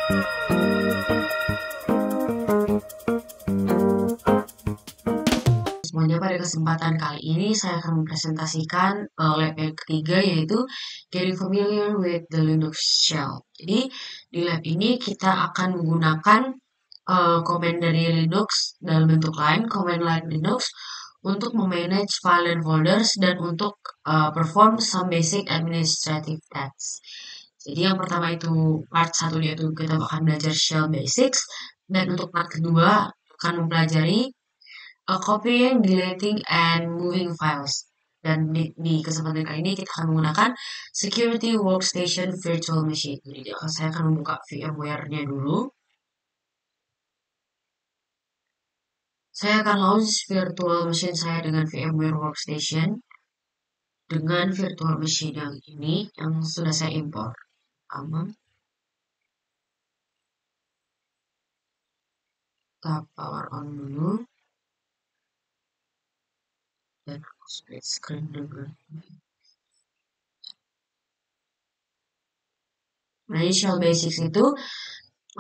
Semuanya, pada kesempatan kali ini saya akan mempresentasikan lab yang ketiga, yaitu getting familiar with the Linux shell. Jadi di lab ini kita akan menggunakan command dari Linux dalam bentuk lain, command line Linux, untuk memanage file dan folders dan untuk perform some basic administrative tasks. Jadi yang pertama itu part 1 yaitu kita akan belajar shell basics, dan untuk part kedua akan mempelajari copying, deleting, and moving files. Dan di kesempatan kali ini kita akan menggunakan Security Workstation Virtual Machine. Jadi saya akan membuka VMware-nya dulu. Saya akan launch virtual machine saya dengan VMware Workstation dengan virtual machine yang ini yang sudah saya import. Kita power on dulu dan aku split screen dengan ini. Nah, ini shell basics itu,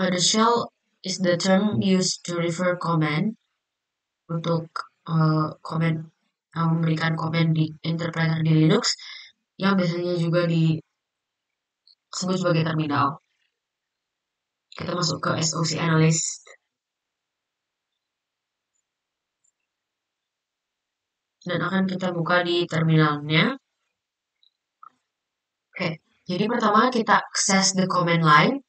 the shell is the term used to refer command untuk memberikan komen di interpreter di Linux yang biasanya juga disebut sebagai terminal. Kita masuk ke SOC Analyst. Dan akan kita buka di terminalnya. Oke, jadi pertama kita access the command line.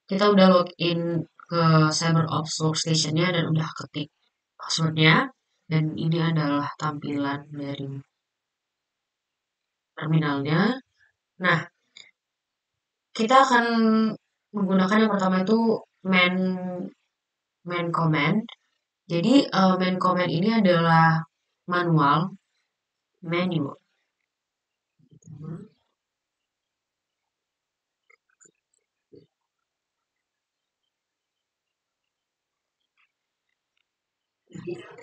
Kita udah login ke CyberOps Workstation-nya dan udah ketik passwordnya. Dan ini adalah tampilan dari terminalnya. Nah, kita akan menggunakan yang pertama itu main command. Jadi main command ini adalah manual.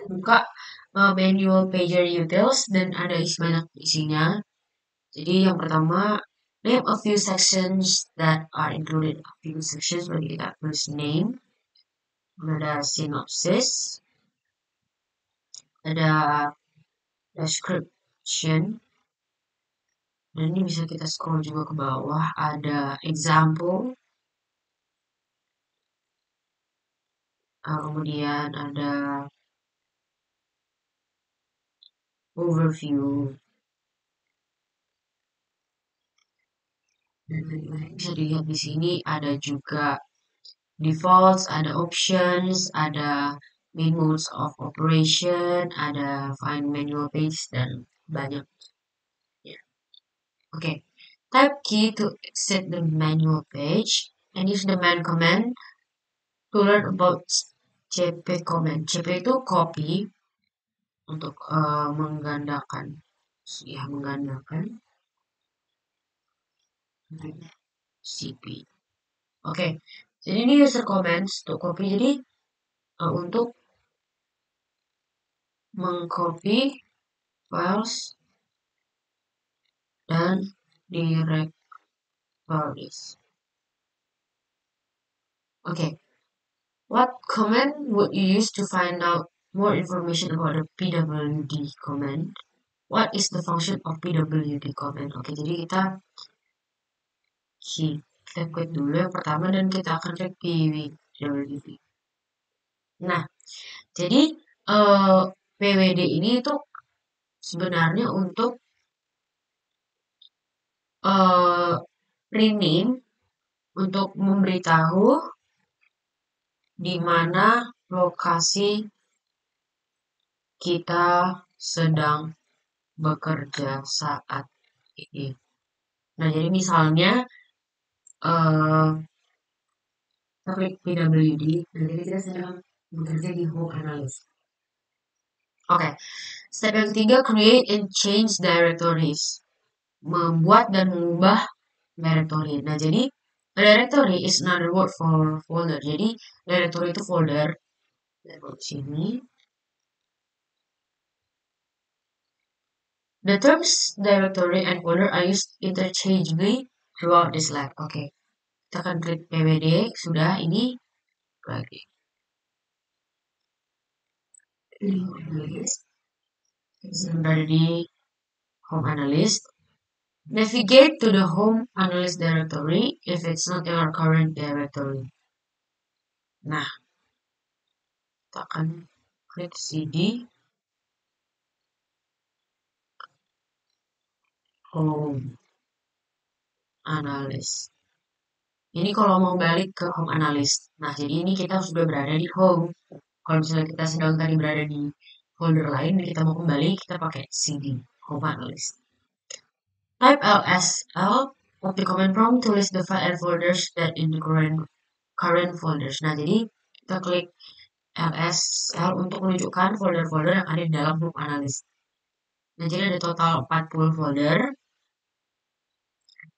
Buka manual pager utils dan ada banyak isinya. Jadi yang pertama, name a few sections that are included. A few sections, berarti kita tulis name. Ada synopsis, ada description, dan ini bisa kita scroll juga ke bawah. Ada example, kemudian ada overview, dan lain-lain. Bisa dilihat di sini ada juga defaults, ada options, ada main modes of operation, ada find manual page, dan banyak. Okay. Type key to exit the manual page and use the man command to learn about cp command. Cp itu copy untuk menggandakan. cp. Oke. Jadi ini user commands untuk copy. Jadi untuk mengcopy files dan directories. Okay. What command would you use to find out more information about the pwd command? What is the function of pwd command? Oke, jadi kita klik dulu yang pertama dan kita akan klik pwd. Nah, jadi pwd ini itu sebenarnya untuk rename, untuk memberitahu di mana lokasi kita sedang bekerja saat ini. Nah, jadi misalnya kita klik pwd, jadi kita sedang bekerja di home analyst. Oke, step yang ketiga, create and change directories. Membuat dan mengubah directory. Nah, jadi directory is another word for folder. Jadi directory itu folder. Dari sini. The terms directory and folder are used interchangeably throughout this lab. Oke. kita akan klik PWD, sudah, ini lagi. Kita berada di Home Analyst. Navigate to the Home Analyst directory if it's not in our current directory. Nah, kita akan klik CD Home Analyst. Ini kalau mau balik ke Home Analyst. Nah, jadi ini kita sudah berada di Home. Kalau misalnya kita sedang tadi berada di folder lain, kita mau kembali, kita pakai CD Home Analyst. Type LSL of the command prompt to list the file and folders that in the current folders. Nah, jadi kita klik LSL untuk menunjukkan folder-folder yang ada di dalam Home Analyst. Nah, jadi ada total 40 folder.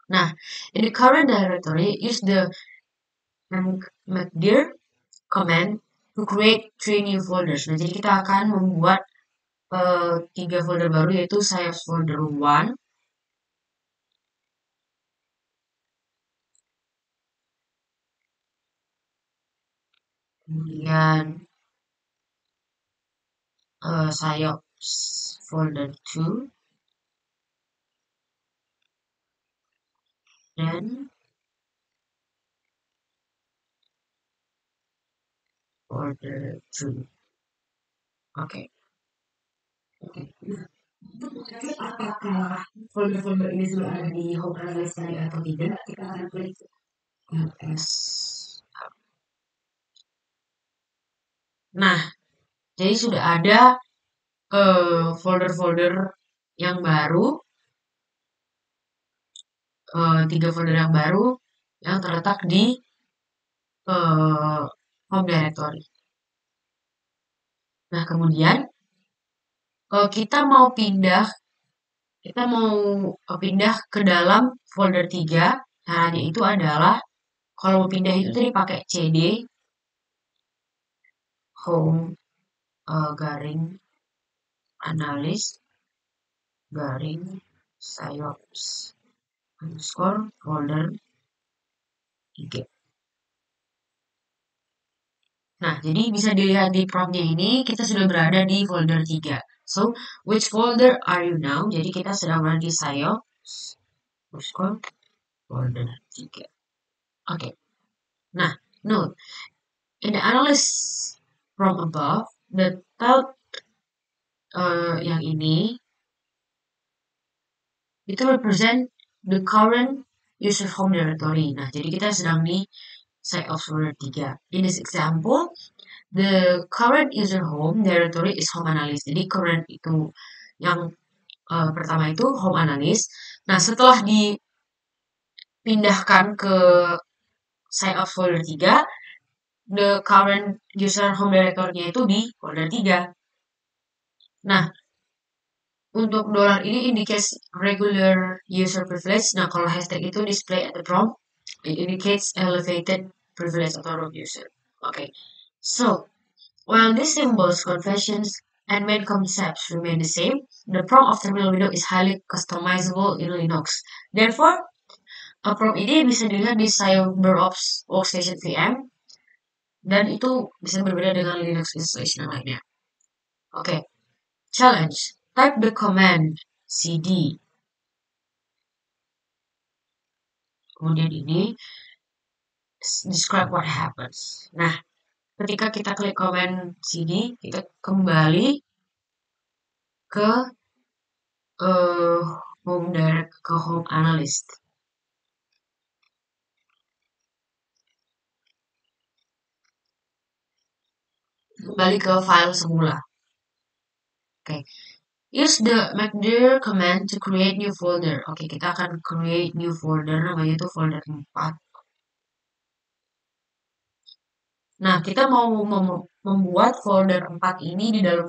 Nah, in the current directory, use the mkdir command to create 3 new folders. Nah, jadi kita akan membuat 3 folder baru, yaitu Sayops folder 1, kemudian Sayops folder 2, dan folder 2. Oke. Apakah folder-folder ini sudah ada di Home Analyst tadi atau tidak? Kita akan klik ls. Nah, jadi sudah ada folder-folder yang baru, 3 folder yang baru yang terletak di home directory. Nah, kemudian kita mau pindah ke dalam folder 3. Caranya itu adalah kalau mau pindah itu tadi pakai cd home garing analyst garing Sayops underscore folder 3. Nah, jadi bisa dilihat di promptnya ini, kita sudah berada di folder 3. So, which folder are you now? Jadi kita sedang berada di Sayops underscore folder 3. Oke. Nah, note, in the analyst from above, the tab yang ini itu represent the current user home directory. Nah, jadi kita sedang di Sayops folder 3. In this example, the current user home directory is home analyst. Jadi current itu yang pertama itu home analyst. Nah, setelah dipindahkan ke Sayops folder 3, the current user home directory-nya itu di folder 3. Nah, untuk dollar ini indicates regular user privilege. Nah, kalau hashtag itu display at the prompt, it indicates elevated privilege atau root user. Okay, so while these symbols, conventions, and main concepts remain the same, the prompt of terminal window is highly customizable in Linux. Therefore, prompt ini bisa dilihat di CyberOps Workstation VM, dan itu bisa berbeda dengan Linux installation lainnya. Okay, challenge. Type the command cd. Kemudian ini describe what happens. Nah, ketika kita klik command cd, kita kembali ke home analyst. Kembali ke file semula. Oke. Use the mkdir command to create new folder. Oke, kita akan create new folder, namanya itu folder 4. Nah, kita mau membuat folder 4 ini di dalam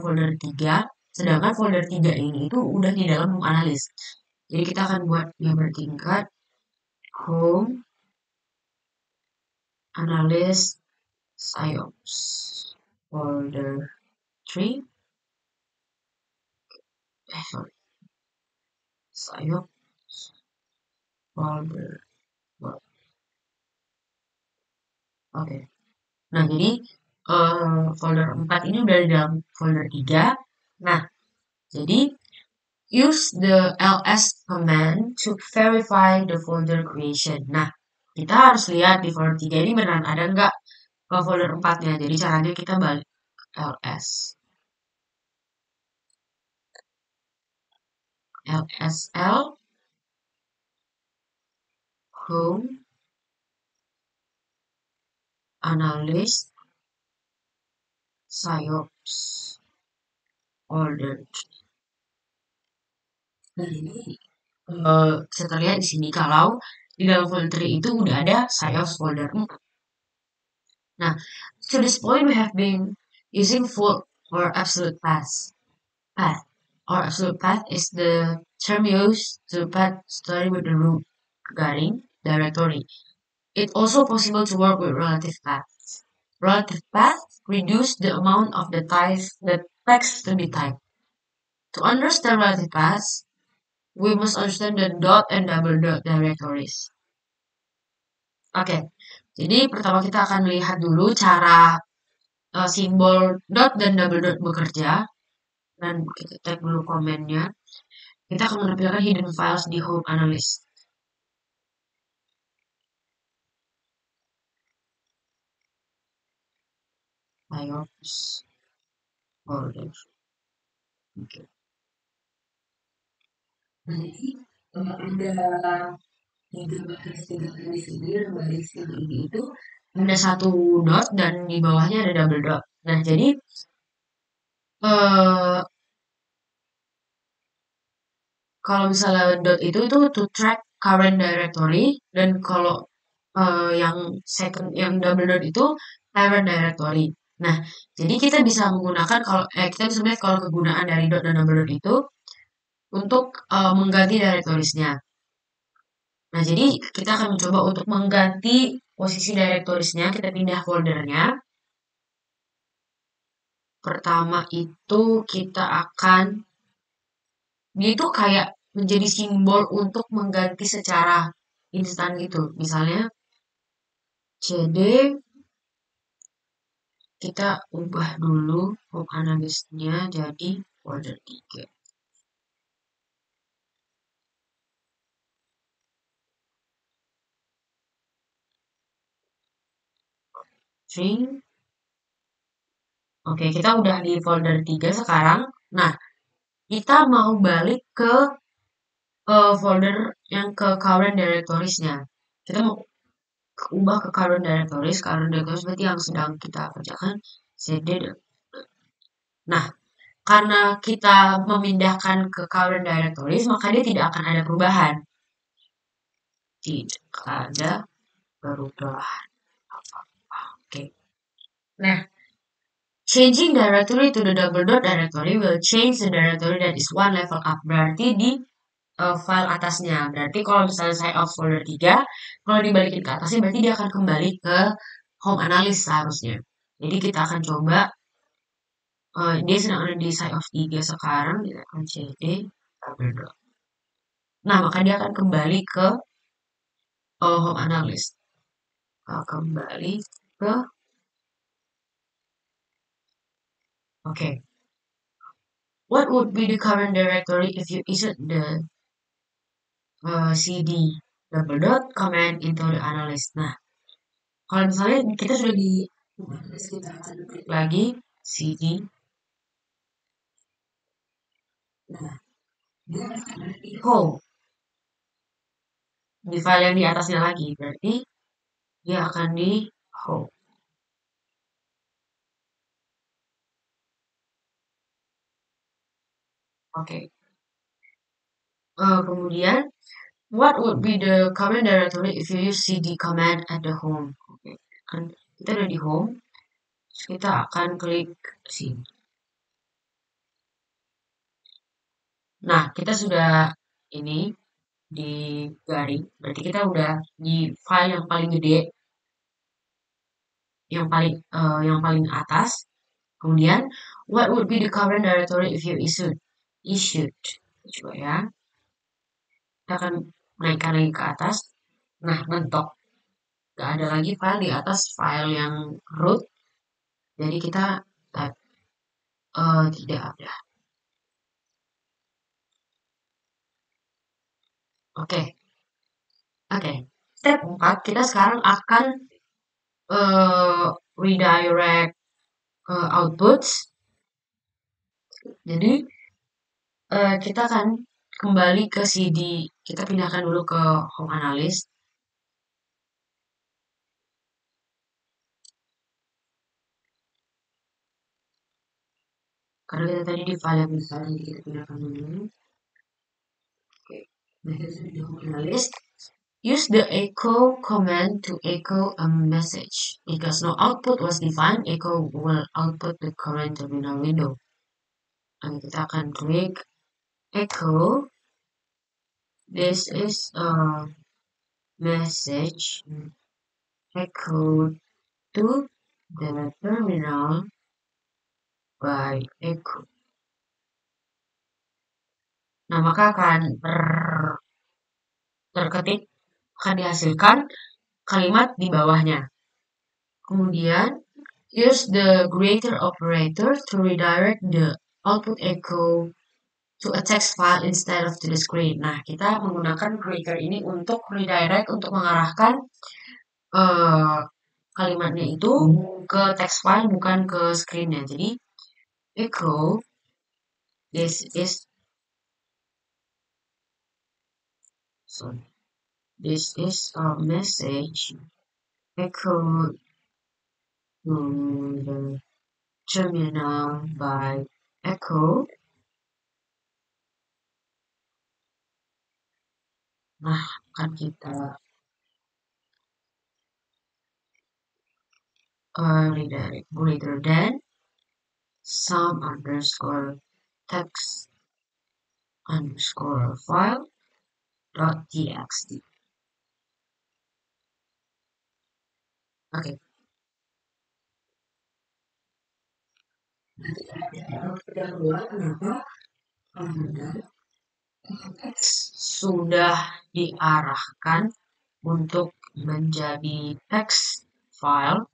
folder 3, sedangkan folder 3 ini itu udah di dalam home analyst. Jadi kita akan buat yang bertingkat home analyst Sayops folder 3. Sayops folder 4. Oke. Nah, jadi folder 4 ini udah di dalam folder 3. Nah, jadi use the ls command to verify the folder creation. Nah, kita harus lihat di folder 3 ini beneran ada nggak folder 4-nya. Jadi caranya kita balik ls. lsl home analyst PSYOPS ordered. Nah, ini bisa terlihat di sini kalau di dalam folder itu udah ada PSYOPS folder 4. Now, to this point, we have been using full or absolute path. Or absolute path is the term used to path starting with the root regarding directory. It's also possible to work with relative paths. Relative path reduce the amount of the text to be typed. To understand relative paths, we must understand the dot and double dot directories. Oke, jadi pertama kita akan melihat dulu cara simbol dot dan double dot bekerja, dan kita tag dulu komennya. Kita akan menampilkan hidden files di home analyst. PSYOPS folder. Oke. Nah, jadi ada tiga baris di sini, dan baris ini itu ada satu dot dan di bawahnya ada double dot. Nah, jadi kalau misalnya dot itu to track current directory, dan kalau yang second yang double dot itu parent directory. Nah, jadi kita bisa menggunakan kita bisa melihat kalau kegunaan dari dot dan double dot itu untuk mengganti directoriesnya. Nah, jadi kita akan mencoba untuk mengganti posisi directoriesnya, kita pindah foldernya. Pertama itu kita akan, dia itu kayak menjadi simbol untuk mengganti secara instan gitu. Misalnya cd, kita ubah dulu home analyst-nya jadi folder 3. Oke, kita udah di folder 3 sekarang. Nah, kita mau balik ke folder yang ke current directories-nya. Kita mau ubah ke current directories berarti yang sedang kita kerjakan cd. Nah, karena kita memindahkan ke current directories, maka dia tidak akan ada perubahan. Tidak ada perubahan. Oke. Nah, changing directory to the double dot directory will change the directory that is one level up. Berarti di file atasnya. Berarti kalau misalnya saya off folder 3, kalau dibalikin ke atasnya berarti dia akan kembali ke home analyst seharusnya. Jadi kita akan coba, dia sedang ada di side of 3 sekarang, kita akan cd double dot. Nah, maka dia akan kembali ke home analyst. Kembali ke oke. What would be the current directory if you insert the cd double dot command into the analyst? Nah, kalau misalnya kita sudah di analyst, kita akan klik lagi cd. Nah, dia akan ada di home, di file yang di atasnya lagi, berarti dia akan di home. Oke. Kemudian, what would be the current directory if you use cd command at the home? Oke. Kan kita udah di home, terus kita akan klik sini. Nah, kita sudah ini di garing, berarti kita udah di file yang paling gede, yang paling atas. Kemudian, what would be the current directory if you issued? Coba ya. Kita akan naikkan lagi ke atas. Nah, mentok. Gak ada lagi file di atas file yang root. Jadi kita type tidak ada. Oke. Oke. Step 4, kita sekarang akan redirect outputs. Jadi kita akan kembali ke CD. Kita pindahkan dulu ke home analyst. Karena kita tadi di file yang besar, jadi kita pindahkan dulu. Oke. Nah, kita sudah di home analyst. Use the echo command to echo a message. Because no output was defined, echo will output the current terminal window. Dan kita akan klik echo. This is a message echo to the terminal by echo. Nah, maka akan terketik, akan dihasilkan kalimat di bawahnya. Kemudian, use the greater operator to redirect the output echo to a text file instead of to the screen. Nah, kita menggunakan greater ini untuk redirect, untuk mengarahkan kalimatnya itu ke text file, bukan ke screennya. Jadi, echo, this is a message echo to the terminal by echo. Nah, akan kita redirect greater than some underscore text underscore file dot txt. Oke. Yang kedua, kenapa? Karena teks sudah diarahkan untuk menjadi text file,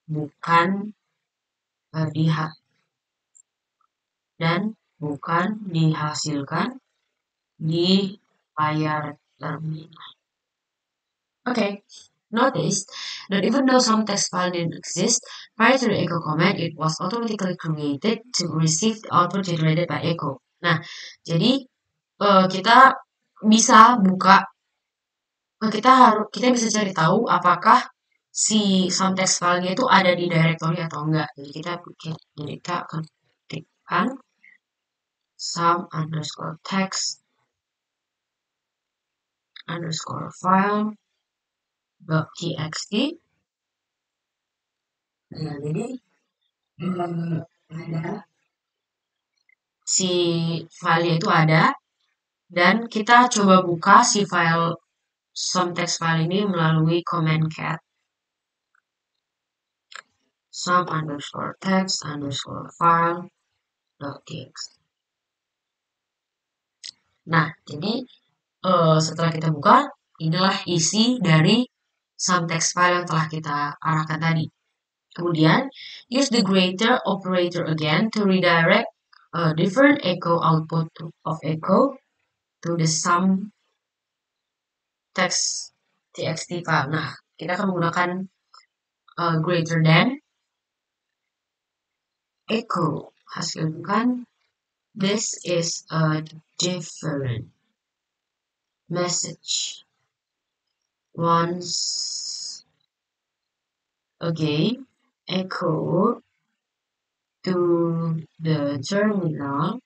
bukan dan bukan dihasilkan di layar terminal. Okay, notice that even though some text file didn't exist prior to the echo command, it was automatically created to receive the output generated by echo. Nah, jadi kita bisa buka, kita bisa cari tahu apakah si some text file-nya itu ada di directory atau enggak. Jadi kita akan ketikkan some underscore text underscore file dot txt. Nah, jadi ada si file itu ada, dan kita coba buka si file some text file ini melalui command cat some underscore text underscore file dot txt. Nah, jadi setelah kita buka, inilah isi dari some text file yang telah kita arahkan tadi. Kemudian, use the greater operator again to redirect a different echo output of echo to the sum text txt file. Nah, kita akan menggunakan greater than echo. Hasilkan this is a different message. Once again, echo to the terminal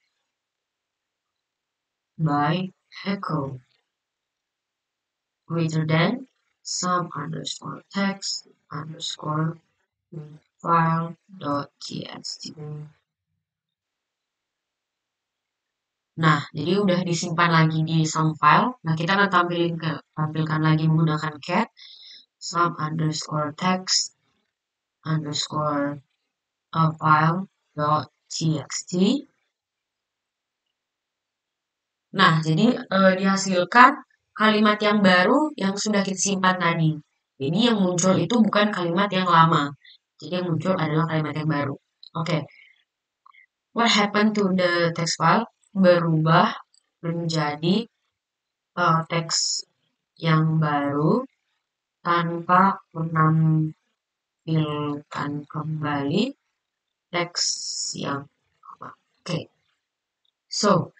by echo greater than some underscore text underscore file dot txt. Nah, jadi udah disimpan lagi di some file. Nah, kita akan tampilkan lagi menggunakan cat some underscore text underscore file dot txt. Nah, jadi dihasilkan kalimat yang baru yang sudah kita simpan tadi. Jadi yang muncul itu bukan kalimat yang lama. Jadi yang muncul adalah kalimat yang baru. Oke, what happened to the text file? Berubah menjadi teks yang baru tanpa menampilkan kembali teks yang lama. Oke, so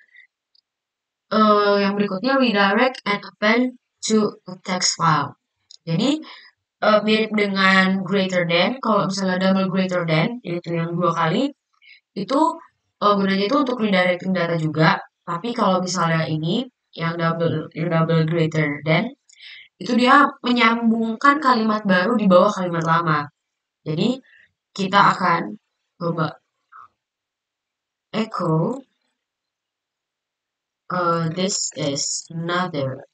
yang berikutnya redirect and append to a text file. Jadi mirip dengan greater than. Kalau misalnya double greater than, yaitu yang 2 kali, itu gunanya itu untuk redirecting data juga. Tapi kalau misalnya ini yang double greater than, itu dia menyambungkan kalimat baru di bawah kalimat lama. Jadi kita akan coba echo this is another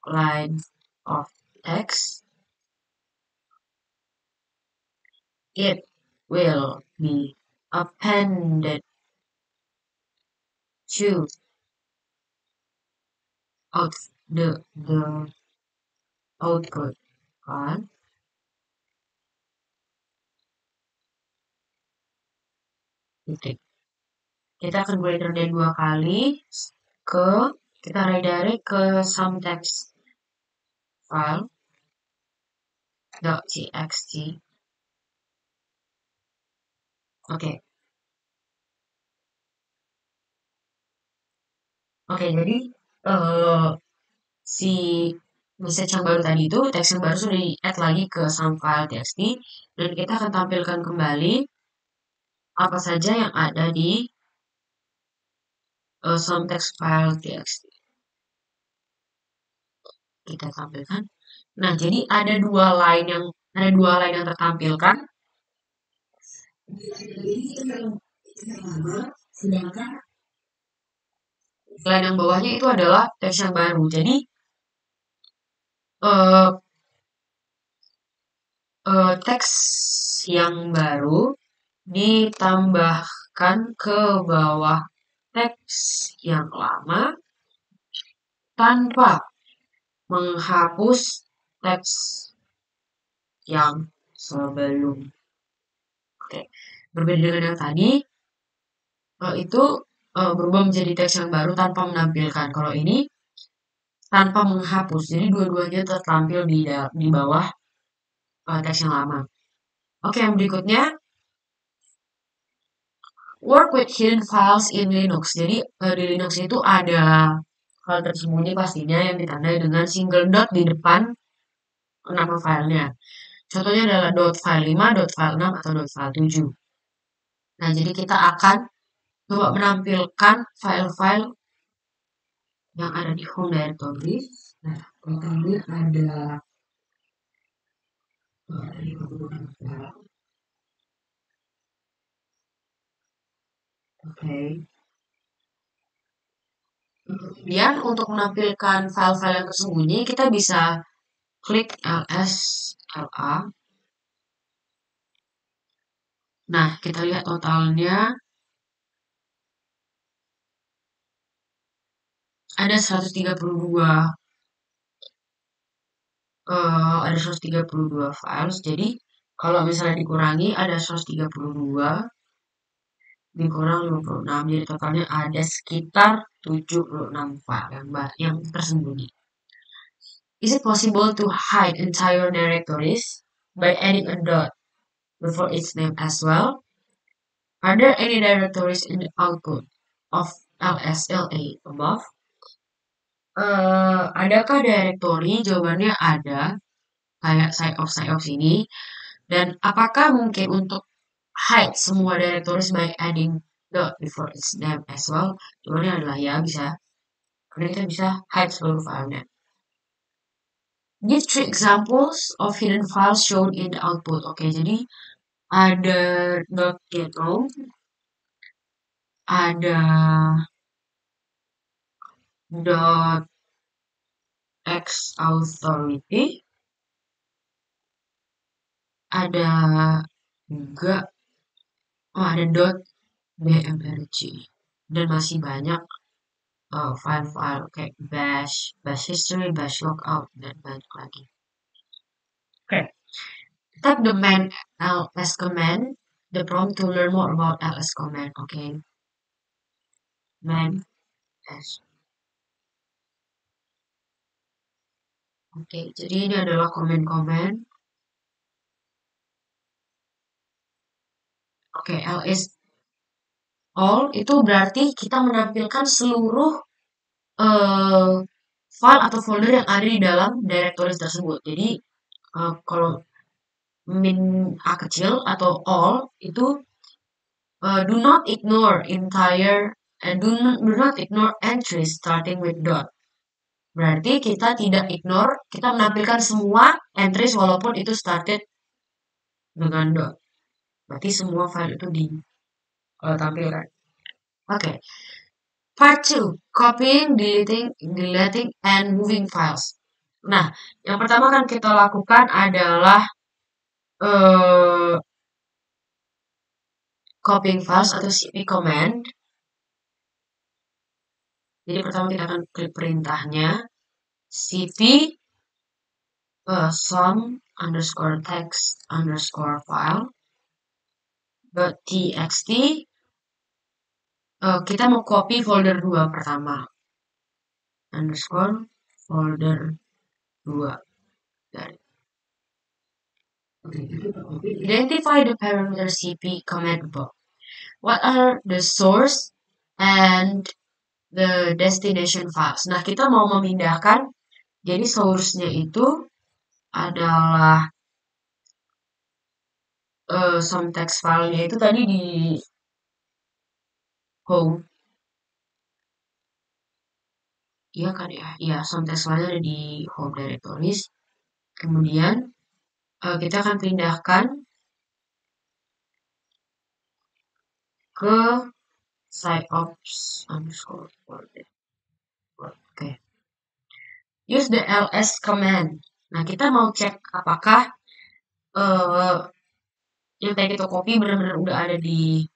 line of text. It will be appended to out the output kan. Titik. Kita akan greater than 2 kali ke kita redirect ke some text file .txt. Oke. Oke, jadi si message yang baru tadi itu, teks yang baru sudah di-add lagi ke some file txt dan kita akan tampilkan kembali apa saja yang ada di some text file txt. Kita tampilkan. Nah, jadi ada dua line yang tertampilkan. Sedangkan line yang bawahnya itu adalah teks yang baru. Jadi teks yang baru ditambahkan ke bawah teks yang lama tanpa menghapus teks yang sebelum. Oke, berbeda dengan yang tadi, itu berubah menjadi teks yang baru tanpa menampilkan. Kalau ini tanpa menghapus, jadi dua-duanya tertampil di bawah teks yang lama. Oke, yang berikutnya work with hidden files in Linux. Jadi di Linux itu ada file tersembunyi pastinya yang ditandai dengan single dot di depan nama filenya. Contohnya adalah .file5, .file6, atau .file7. Nah, jadi kita akan coba menampilkan file-file yang ada di home directory. Nah, pertama ada Oke. Kemudian untuk menampilkan file-file yang tersembunyi, kita bisa klik ls la. Nah, kita lihat totalnya ada 132 files. Jadi kalau misalnya dikurangi ada 132 dikurang 56. Jadi totalnya ada sekitar 76 file yang tersembunyi. Is it possible to hide entire directories by adding a dot before its name as well? Are there any directories in the output of LSLA above? Adakah directory? Jawabannya ada, kayak side of sini. Dan apakah mungkin untuk hide semua directories by adding dot before its name as well? Jawabannya adalah ya, bisa. Karena kita bisa hide seluruh filenya. Give 3 examples of hidden files shown in the output. Oke, jadi ada .getRom, ada .xauthority, ada juga ada .bmrg, dan masih banyak file-file kayak bash history, bash logout, dan banyak lagi. Okay. Type the man ls command, the prompt to learn more about ls command. Okay. Man s. Oke, jadi ini adalah komen-komen. Oke, ls all itu berarti kita menampilkan seluruh eh, file atau folder yang ada di dalam directories tersebut. Jadi kalau min a kecil atau all itu do not ignore entire do not ignore entries starting with dot. Berarti kita tidak ignore, kita menampilkan semua entries walaupun itu started dengan dot. Berarti semua file itu ditampilkan. Oke. Part 2, copying, deleting, and moving files. Nah, yang pertama kan kita lakukan adalah copying files atau cp command. Jadi pertama kita akan klik perintahnya cp sum underscore text underscore file .txt. Kita mau copy folder 2 pertama underscore folder 2 dari identify the parameter cp command above. What are the source and the destination files? Nah, kita mau memindahkan, jadi source-nya itu adalah some text file-nya itu tadi di home. Iya kan ya? Iya, some text file-nya ada di home directories. Kemudian kita akan pindahkan ke siteops underscore folder. Oke. Use the ls command. Nah, kita mau cek apakah yang tadi kita copy benar-benar udah ada di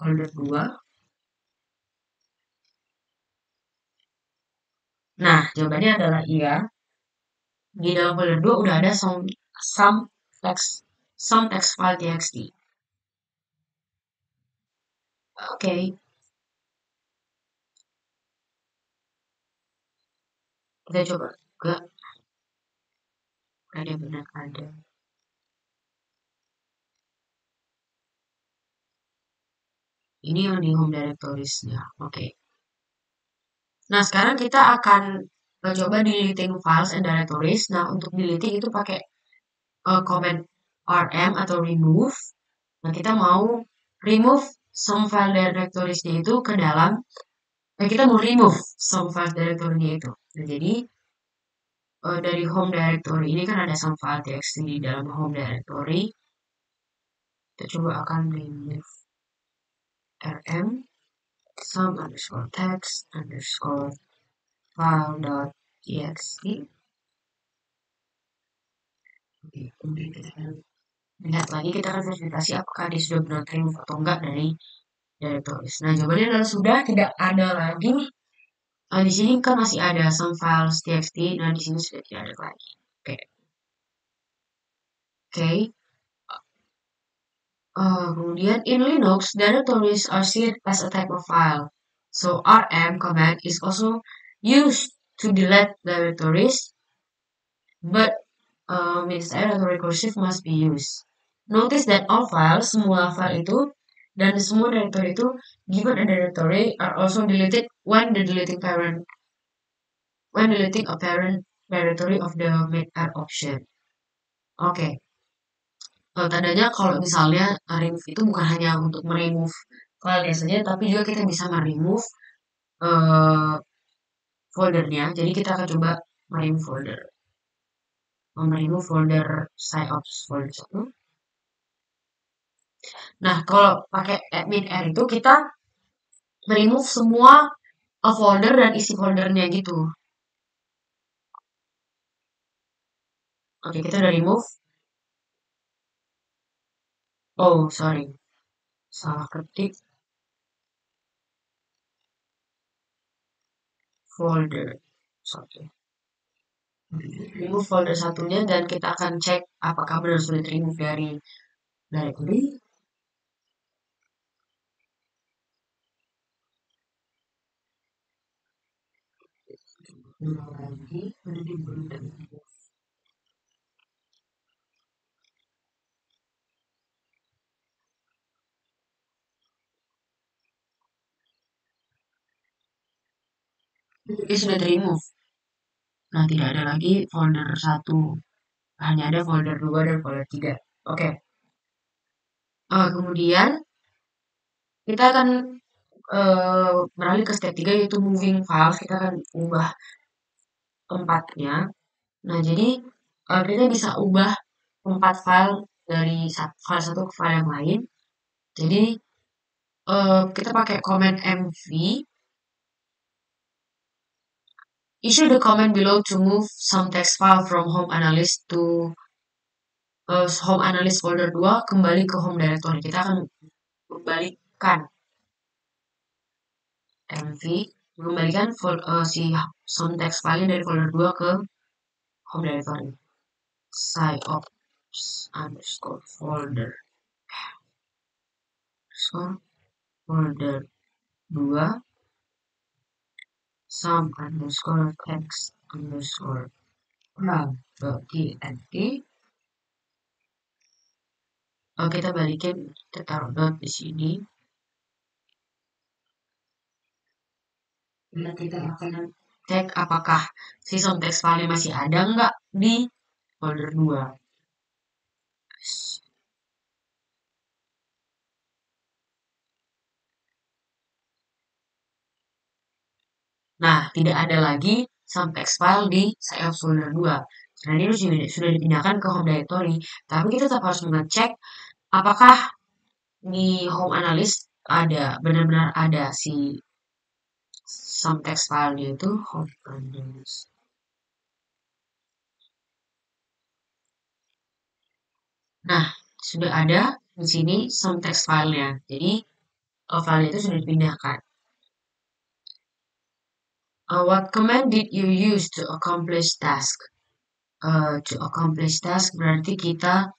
folder 2. Nah, jawabannya adalah iya. Di dalam folder 2 udah ada some text file txt. Oke. Kita coba juga. Ada benar ada. Ini yang di home directories-nya. Oke. Nah, sekarang kita akan coba deleting files and directories. Nah, untuk deleting itu pakai command rm atau remove. Nah, kita mau remove some file directories-nya itu ke dalam. Nah, kita mau remove some file directory-nya itu. Nah, jadi dari home directory ini kan ada some file txt di dalam home directory. Kita coba akan remove rm some underscore text underscore file.txt. Oke, kemudian kita akan lihat lagi, kita akan verifikasi apakah dia sudah benar remove atau enggak dari directories. Nah, jawabannya adalah sudah, tidak ada lagi. Di sini kan masih ada some files txt, nah di sini sudah tidak ada lagi. Oke. Kemudian in Linux, directories are seen as a type of file. So rm command is also used to delete directories, but instead atau recursive must be used. Notice that all files, semua file itu, dan semua directory itu, given a directory, are also deleted when deleting a parent directory of the main option. Oke. Tandanya kalau misalnya remove itu bukan hanya untuk meremove file saja, tapi juga kita bisa meremove foldernya. Jadi kita akan coba meremove folder. Meremove folder siteops folder 1. Nah, kalau pakai admin R itu kita remove semua folder dan isi foldernya gitu. Oke, kita udah remove. Oh, sorry. Salah ketik. Folder. Sorry. remove folder satunya dan kita akan cek apakah benar sudah remove dari directory. Lagi ada di dia sudah remove. Nah, tidak ada lagi folder 1, hanya ada folder 2 dan folder 3. Oke. Kemudian kita akan beralih ke step 3 yaitu moving files. Kita akan ubah tempatnya. Nah, jadi kita bisa ubah tempat file dari file satu ke file yang lain. Jadi kita pakai command mv. Issue the command below to move some text file from home analyst to home analyst folder 2 kembali ke home directory. Kita akan membalikkan mv, mengembalikan si some text file dari folder 2 ke home directory. Sciops underscore folder folder 2 some underscore text underscore .txt. Kita balikin, kita taruh dot di sini. Dan kita akan cek apakah si text file masih ada nggak di folder 2. Nah, tidak ada lagi some text file di Sciops folder 2. Karena ini sudah dipindahkan ke home directory. Tapi kita tetap harus mengecek apakah di home analyst ada, benar-benar ada si some text file-nya itu home analyst. Nah, sudah ada di sini some text file-nya. Jadi, file itu sudah dipindahkan. What command did you use to accomplish task? To accomplish task berarti kita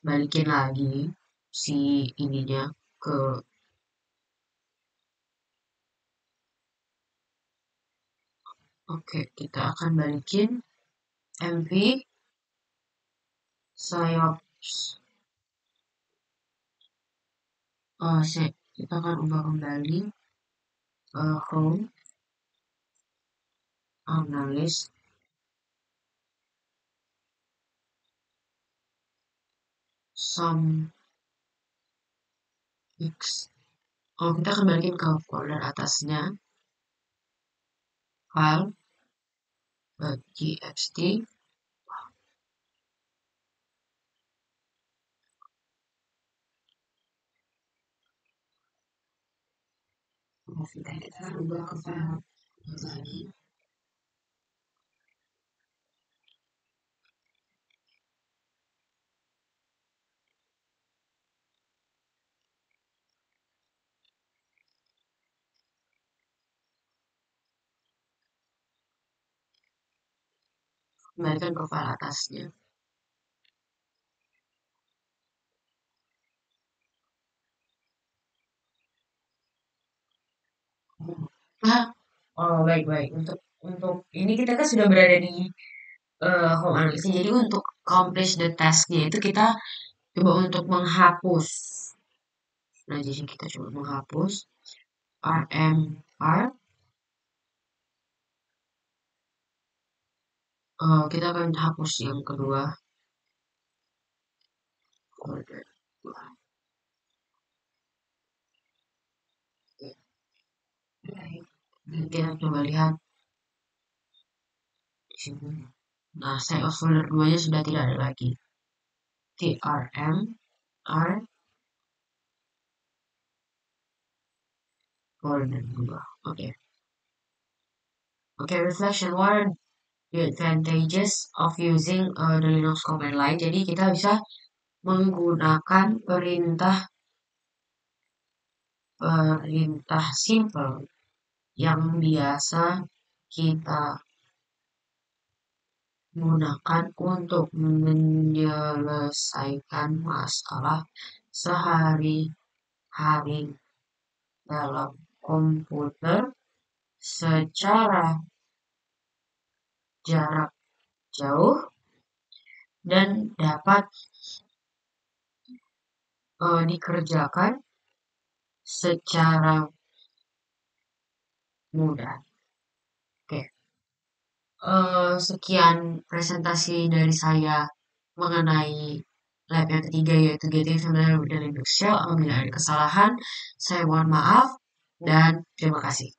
balikin lagi si ininya ke kita akan balikin mv Sciops. Kita akan ubah kembali home analyst some x. Kita akan balikin ke folder atasnya file txt. Kita akan ubah ke file lagi. Kembalikan ke file atasnya. Baik. Untuk ini kita kan sudah berada di home analysis. Jadi untuk accomplish the task-nya itu kita coba untuk menghapus. Nah, jadi kita coba menghapus rmr. Kita akan hapus yang kedua. Kita coba lihat di sini. Nah, Sciops folder 2-nya sudah tidak ada lagi. trm r folder 2. Oke, reflection. What are the advantages of using the Linux command line? Jadi kita bisa menggunakan perintah simple yang biasa kita gunakan untuk menyelesaikan masalah sehari-hari dalam komputer secara jarak jauh dan dapat dikerjakan secara mudah. Oke, sekian presentasi dari saya mengenai lab yang ketiga yaitu Getting Familiar with the Linux Shell. Apabila ada kesalahan, saya mohon maaf dan terima kasih.